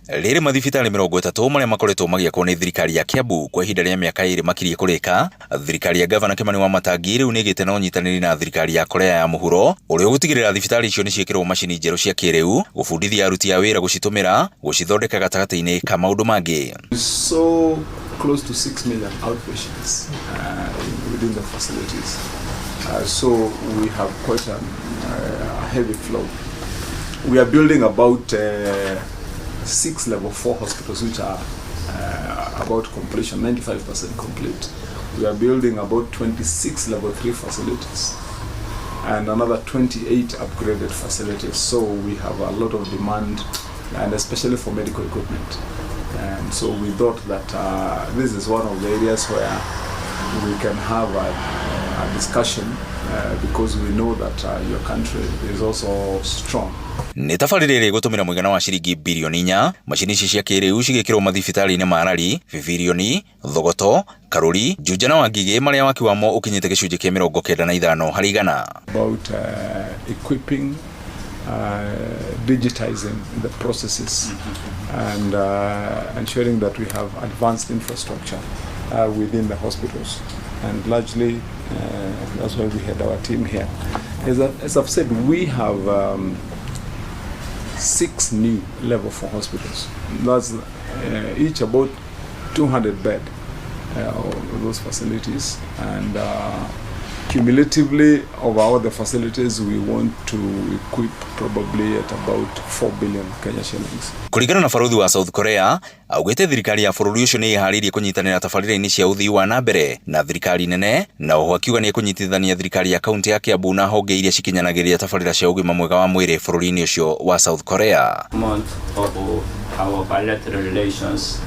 Rĩrĩ mathibitarĩ 30 marĩa makoretwo magĩakwo nĩ thirikari ya Kiambu kwa ihinda rĩa mĩaka 2 makirie kũrĩka. Thirikari ya Gavana Kimani wa Matangi rĩu nĩgĩte na ũnyitanĩri na thirikari ya Korea ya mũhuro ũrĩa ũgũtigĩrĩra thibitarĩ icio nĩciĩkĩrwo macini njerũ cia kĩrĩu, gũbundithia aruti a wĩra gũcitũmĩra, gũcithondeka gatagatĩ-inĩ ka maũndũ mangĩ. So close to 6 million outpatients within the facilities. So we have quite a heavy flow. We are building about 6 level 4 hospitals which are about completion, 95% complete. We are building about 26 level 3 facilities and another 28 upgraded facilities. So we have a lot of demand, and especially for medical equipment. And so we thought that this is one of the areas where we can have a discussion because we know that your country is also strong. Nĩ tabarĩra ĩrĩa gũtũmĩra mũigana wa ciringi bilioni 4, macini ici cia kĩrĩu cigĩkĩrwo mathibitarĩ-inĩ ma Rari, Bibirioni, Thogoto, Karuri, Juja na Wangigĩ marĩa waki wamo ũkinyĩte gĩcunjĩ kĩa 95 harĩ 100. About equipping, digitizing the processes and ensuring that we have advanced infrastructure within the hospitals, and largely that's why we had our team here. As I've said, we have 6 new level 4 hospitals. That's each about 200 bed of those facilities, and cumulatively of all the facilities we want to equip probably at about 4 billion Kenya shillings. Kũringana na barũthi wa South Korea, augĩte thirikari ya bũrũri ũcio nĩ ĩharĩirie kũnyitanĩra tabarĩra-inĩ cia ũthii wa nambere na thirikari nene, na oho akiuga nĩ kũnyitithania thirikari ya kaunti ya Kiambu na honge iria cikinyanagĩrĩria tabarĩra cia ũgima mwega wa mwĩrĩ bũrũri-inĩ ũcio wa South Korea. Of our bilateral relations,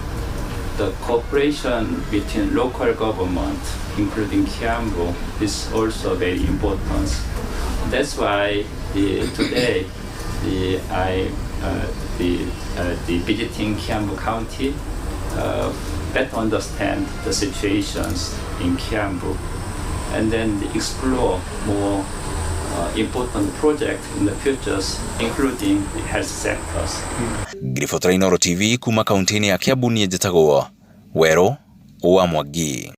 the cooperation between local government, including Kiambu, is also very important. That's why today the visiting Kiambu County better understand the situations in Kiambu, and then explore more important projects in the futures, including the health sectors. Grifotrainoro TV kuma kaunti-inĩ ya Kiambu, niĩ njĩtagwo Wero wa Mwangi.